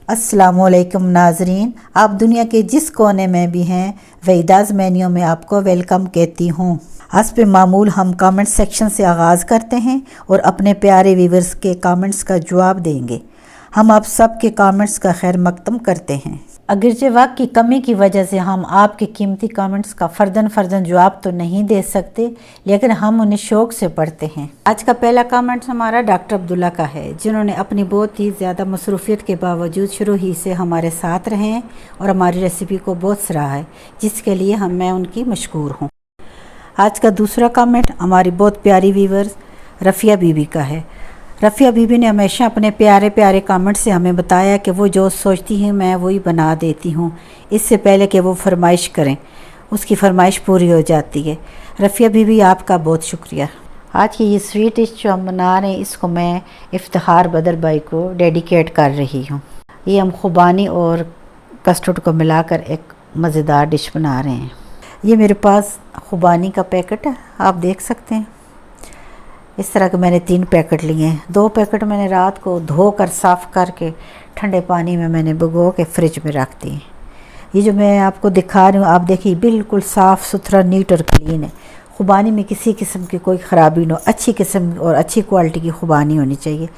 अस्सलामुअलैकुम नाजरीन, आप दुनिया के जिस कोने में भी हैं वेदाज़ मेन्यू में आपको वेलकम कहती हूँ। हस्ब मामूल हम कमेंट सेक्शन से आगाज़ करते हैं और अपने प्यारे व्यूवर्स के कमेंट्स का जवाब देंगे। हम आप सब के कमेंट्स का खैर मकदम करते हैं। अगरचे वक्त की कमी की वजह से हम आपके कीमती कमेंट्स का फ़र्दन जवाब तो नहीं दे सकते, लेकिन हम उन्हें शौक़ से पढ़ते हैं। आज का पहला कमेंट हमारा डॉक्टर अब्दुल्ला का है, जिन्होंने अपनी बहुत ही ज़्यादा मसरूफियत के बावजूद शुरू ही से हमारे साथ रहे हैं और हमारी रेसिपी को बहुत सराहा है, जिसके लिए मैं उनकी मशकूर हूँ। आज का दूसरा कमेंट हमारी बहुत प्यारी व्यूअर्स रफ़िया बीबी का है। रफ़िया बीबी ने हमेशा अपने प्यारे प्यारे कमेंट से हमें बताया कि वो जो सोचती हैं मैं वही बना देती हूँ, इससे पहले कि वो फरमाइश करें उसकी फरमाइश पूरी हो जाती है। रफ़िया बीबी आपका बहुत शुक्रिया। आज की ये स्वीट डिश जो हम बना रहे हैं, इसको मैं इफ्तिखार बदर भाई को डेडिकेट कर रही हूँ। ये हम खुबानी और कस्टर्ड को मिलाकर एक मज़ेदार डिश बना रहे हैं। ये मेरे पास खुबानी का पैकेट है, आप देख सकते हैं। इस तरह के मैंने 3 पैकेट लिए हैं। 2 पैकेट मैंने रात को धोकर साफ़ करके ठंडे पानी में मैंने भिगो के फ्रिज में रख दिए। ये जो मैं आपको दिखा रही हूँ, आप देखिए बिल्कुल साफ़ सुथरा नीट और क्लीन है। खुबानी में किसी किस्म की कोई ख़राबी ना हो, अच्छी किस्म और अच्छी क्वालिटी की खुबानी होनी चाहिए।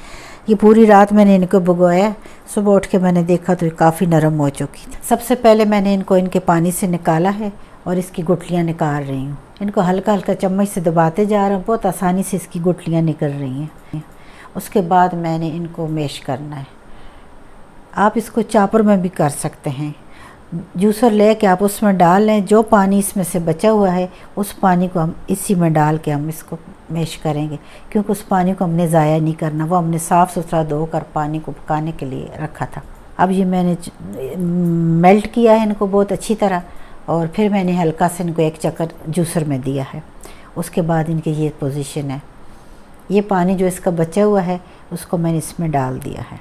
ये पूरी रात मैंने इनको भिगोया, सुबह उठ के मैंने देखा तो ये काफ़ी नरम हो चुकी थी। सबसे पहले मैंने इनको इनके पानी से निकाला है और इसकी गुठलियाँ निकाल रही हूँ। इनको हल्का हल्का चम्मच से दबाते जा रहा हूँ, बहुत आसानी से इसकी गुठलियाँ निकल रही हैं। उसके बाद मैंने इनको मैश करना है। आप इसको चॉपर में भी कर सकते हैं। जूसर ले के आप उसमें डाल लें, जो पानी इसमें से बचा हुआ है उस पानी को हम इसी में डाल के हम इसको मैश करेंगे, क्योंकि उस पानी को हमने ज़ाया नहीं करना, वो हमने साफ़ सुथरा धोकर पानी को पकाने के लिए रखा था। अब ये मैंने मेल्ट किया है इनको बहुत अच्छी तरह, और फिर मैंने हल्का से इनको एक चक्कर जूसर में दिया है। उसके बाद इनकी ये पोजीशन है। ये पानी जो इसका बचा हुआ है उसको मैंने इसमें डाल दिया है।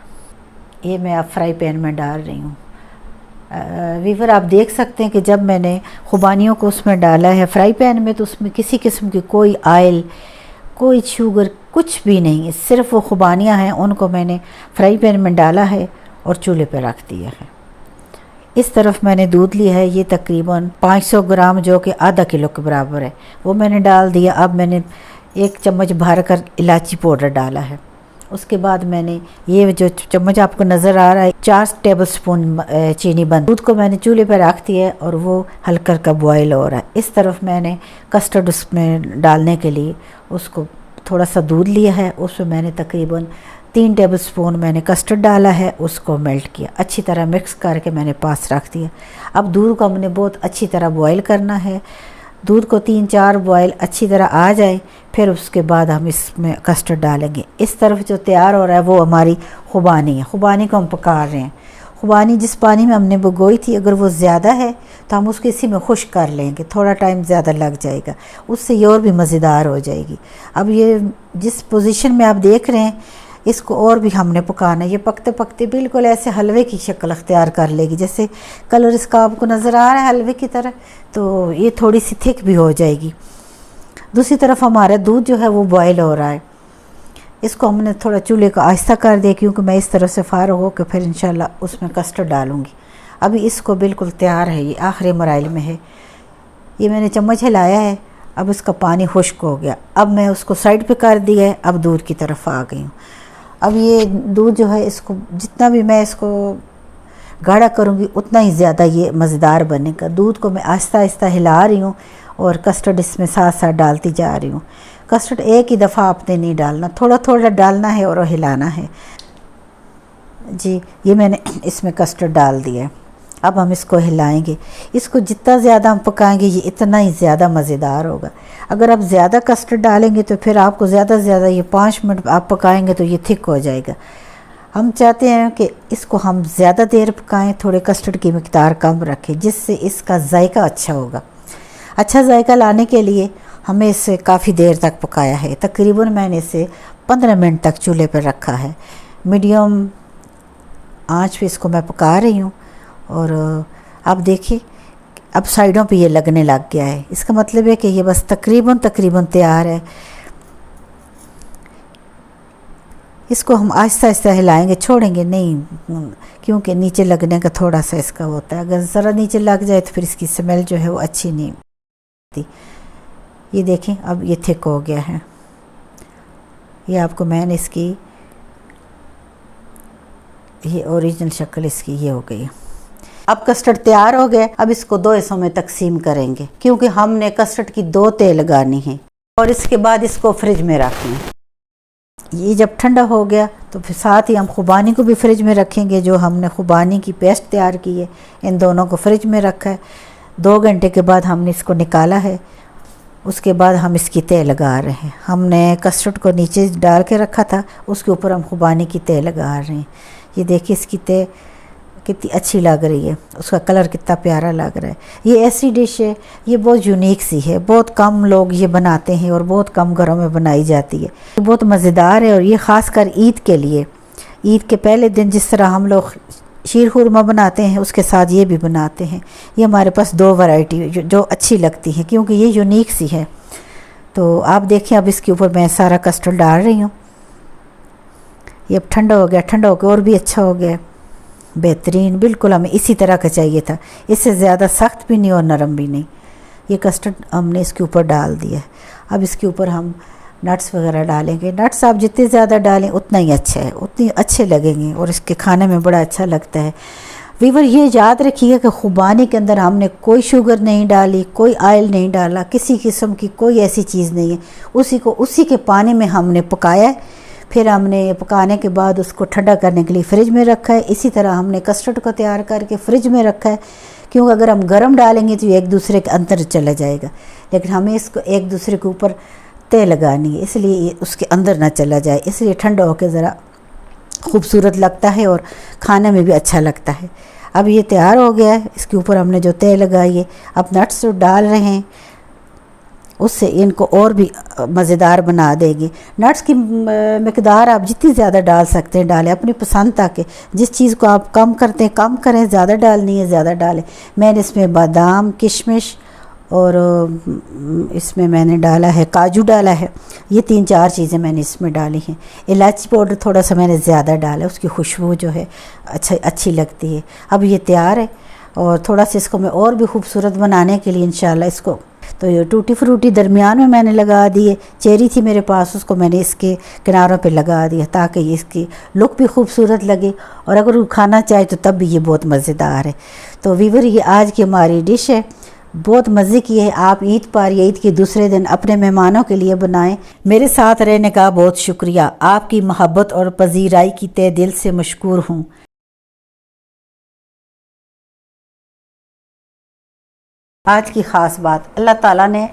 ये मैं अब फ्राई पैन में डाल रही हूँ। वीवर आप देख सकते हैं कि जब मैंने खुबानियों को उसमें डाला है फ्राई पैन में, तो उसमें किसी किस्म की कोई ऑयल, कोई शुगर, कुछ भी नहीं है। सिर्फ वो खुबानियाँ हैं, उनको मैंने फ्राई पैन में डाला है और चूल्हे पर रख दिया है। इस तरफ मैंने दूध लिया है, ये तकरीबन 500 ग्राम, जो कि आधा किलो के बराबर है, वो मैंने डाल दिया। अब मैंने 1 चम्मच भर कर इलायची पाउडर डाला है। उसके बाद मैंने ये जो चम्मच आपको नज़र आ रहा है, 4 टेबलस्पून चीनी बंद दूध को मैंने चूल्हे पर रख दिया है और वो हल्का हल्का बॉयल हो रहा है। इस तरफ मैंने कस्टर्ड उसमें डालने के लिए उसको थोड़ा सा दूध लिया है, उसमें मैंने तकरीबन 3 टेबलस्पून मैंने कस्टर्ड डाला है, उसको मेल्ट किया, अच्छी तरह मिक्स करके मैंने पास रख दिया। अब दूध को हमने बहुत अच्छी तरह बॉयल करना है। दूध को 3-4 बॉयल अच्छी तरह आ जाए, फिर उसके बाद हम इसमें कस्टर्ड डालेंगे। इस तरफ जो तैयार हो रहा है वो हमारी खुबानी है। खुबानी को हम पका रहे हैं। खुबानी जिस पानी में हमने भिगोई थी, अगर वो ज़्यादा है तो हम उसको इसी में खुश्क कर लेंगे, थोड़ा टाइम ज़्यादा लग जाएगा, उससे ये और भी मज़ेदार हो जाएगी। अब ये जिस पोजीशन में आप देख रहे हैं, इसको और भी हमने पकाना है। ये पकते पकते बिल्कुल ऐसे हलवे की शक्ल अख्तियार कर लेगी, जैसे कलर इसका आपको नज़र आ रहा है हलवे की तरह, तो ये थोड़ी सी थिक भी हो जाएगी। दूसरी तरफ हमारा दूध जो है वो बॉयल हो रहा है। इसको हमने थोड़ा चूल्हे को आहिस्ता कर दिया, क्योंकि मैं इस तरफ से फारग होकर फिर इंशाल्लाह उसमें कस्टर्ड डालूँगी। अभी इसको बिल्कुल तैयार है, ये आखिरी मराइल में है। ये मैंने चम्मच हिलाया है, अब इसका पानी खुश्क हो गया। अब मैं उसको साइड पे कर दिया है, अब दूध की तरफ आ गई हूँ। अब ये दूध जो है, इसको जितना भी मैं इसको गाढ़ा करूँगी उतना ही ज़्यादा ये मज़ेदार बनेगा। दूध को मैं आहिस्ता आहिस्ता हिला रही हूँ और कस्टर्ड इसमें साथ साथ डालती जा रही हूँ। कस्टर्ड एक ही दफ़ा आपने नहीं डालना, थोड़ा थोड़ा डालना है और हिलाना है। जी, ये मैंने इसमें कस्टर्ड डाल दिया है। अब हम इसको हिलाएंगे। इसको जितना ज़्यादा हम पकाएंगे ये इतना ही ज़्यादा मज़ेदार होगा। अगर आप ज़्यादा कस्टर्ड डालेंगे तो फिर आपको ज़्यादा से ज़्यादा ये 5 मिनट आप पकाएंगे तो ये थिक हो जाएगा। हम चाहते हैं कि इसको हम ज़्यादा देर पकाएं, थोड़े कस्टर्ड की मिकदार कम रखें, जिससे इसका जायका अच्छा होगा। अच्छा जायका लाने के लिए हमें इसे काफ़ी देर तक पकाया है। तकरीबन मैंने इसे 15 मिनट तक चूल्हे पर रखा है। मीडियम आँच पे इसको मैं पका रही हूँ। और अब देखिए, अब साइडों पे ये लगने लग गया है। इसका मतलब है कि ये बस तकरीबन तैयार है। इसको हम आहिस्ता आहिस्ता हिलाएंगे, छोड़ेंगे नहीं, क्योंकि नीचे लगने का थोड़ा सा इसका होता है। अगर ज़रा नीचे लग जाए तो फिर इसकी स्मेल जो है वो अच्छी नहीं होती। ये देखें अब ये थिक हो गया है। ये आपको मैंने इसकी ये ओरिजिनल शक्ल इसकी ये हो गई। अब कस्टर्ड तैयार हो गया। अब इसको 2 हिस्सों में तकसीम करेंगे, क्योंकि हमने कस्टर्ड की 2 तह लगानी है और इसके बाद इसको फ्रिज में रखना है। ये जब ठंडा हो गया तो फिर साथ ही हम खुबानी को भी फ्रिज में रखेंगे। जो हमने खुबानी की पेस्ट तैयार की है, इन दोनों को फ्रिज में रखा है। 2 घंटे के बाद हमने इसको निकाला है। उसके बाद हम इसकी तह लगा रहे हैं। हमने कस्टर्ड को नीचे डाल के रखा था, उसके ऊपर हम खुबानी की तह लगा रहे हैं। ये देखिए इसकी तह कितनी अच्छी लग रही है, उसका कलर कितना प्यारा लग रहा है। ये ऐसी डिश है, ये बहुत यूनिक सी है, बहुत कम लोग ये बनाते हैं और बहुत कम घरों में बनाई जाती है। ये बहुत मज़ेदार है और ये ख़ासकर ईद के लिए, ईद के पहले दिन जिस तरह हम लोग शीर खुरमा बनाते हैं उसके साथ ये भी बनाते हैं। ये हमारे पास 2 वैरायटी जो अच्छी लगती हैं, क्योंकि ये यूनिक सी है। तो आप देखें अब इसके ऊपर मैं सारा कस्टर्ड डाल रही हूँ। ये अब ठंडा हो गया, ठंडा होकर और भी अच्छा हो गया, बेहतरीन। बिल्कुल हमें इसी तरह का चाहिए था, इससे ज़्यादा सख्त भी नहीं और नरम भी नहीं। ये कस्टर्ड हमने इसके ऊपर डाल दिया है। अब इसके ऊपर हम नट्स वगैरह डालेंगे। नट्स आप जितने ज़्यादा डालें उतना ही अच्छा है, उतने अच्छे लगेंगे और इसके खाने में बड़ा अच्छा लगता है। वीवर ये याद रखिए कि खुबानी के अंदर हमने कोई शुगर नहीं डाली, कोई ऑयल नहीं डाला, किसी किस्म की कोई ऐसी चीज़ नहीं है। उसी के पानी में हमने पकाया है। फिर हमने पकाने के बाद उसको ठंडा करने के लिए फ्रिज में रखा है। इसी तरह हमने कस्टर्ड को तैयार करके फ्रिज में रखा है, क्योंकि अगर हम गर्म डालेंगे तो ये एक दूसरे के अंदर चला जाएगा। लेकिन हमें इसको एक दूसरे के ऊपर तह लगानी है, इसलिए ये उसके अंदर ना चला जाए। इसलिए ठंडा होकर ज़रा खूबसूरत लगता है और खाने में भी अच्छा लगता है। अब ये तैयार हो गया है। इसके ऊपर हमने जो तह लगाई है, अब नट्स जो डाल रहे हैं उससे इनको और भी मज़ेदार बना देगी। नट्स की मकदार आप जितनी ज़्यादा डाल सकते हैं डालें, अपनी पसंद तक। जिस चीज़ को आप कम करते हैं कम करें, ज़्यादा डालनी है ज़्यादा डालें। मैंने इसमें बादाम, किशमिश और इसमें मैंने डाला है काजू डाला है। ये 3-4 चीज़ें मैंने इसमें डाली हैं। इलायची पाउडर थोड़ा सा मैंने ज़्यादा डाला, उसकी खुशबू जो है अच्छी लगती है। अब ये तैयार है और थोड़ा सा इसको मैं और भी खूबसूरत बनाने के लिए इंशाल्लाह इसको तो ये टूटी फ्रूटी दरमियान में मैंने लगा दिए। चेरी थी मेरे पास, उसको मैंने इसके किनारों पे लगा दिया ताकि इसकी लुक भी खूबसूरत लगे और अगर वो खाना चाहे तो तब भी ये बहुत मज़ेदार है। तो वीवर ये आज की हमारी डिश है, बहुत मज़े की है। आप ईद पर या ईद के दूसरे दिन अपने मेहमानों के लिए बनाएं। मेरे साथ रहने का बहुत शुक्रिया। आपकी मोहब्बत और पजीराई की तहे दिल से मशकूर हूँ। आज की ख़ास बात, अल्लाह ताला ने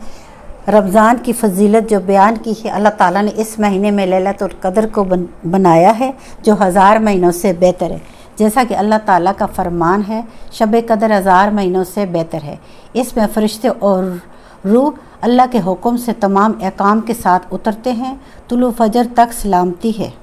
रमज़ान की फ़जीलत जो बयान की है, अल्लाह ताला ने इस महीने में लैलतुल क़द्र को बनाया है जो 1000 महीनों से बेहतर है। जैसा कि अल्लाह ताला का फरमान है, शब क़द्र 1000 महीनों से बेहतर है। इसमें फ़रिश्ते और रूह अल्लाह के हुक्म से तमाम अहकाम के साथ उतरते हैं। तुलू फजर तक सलामती है।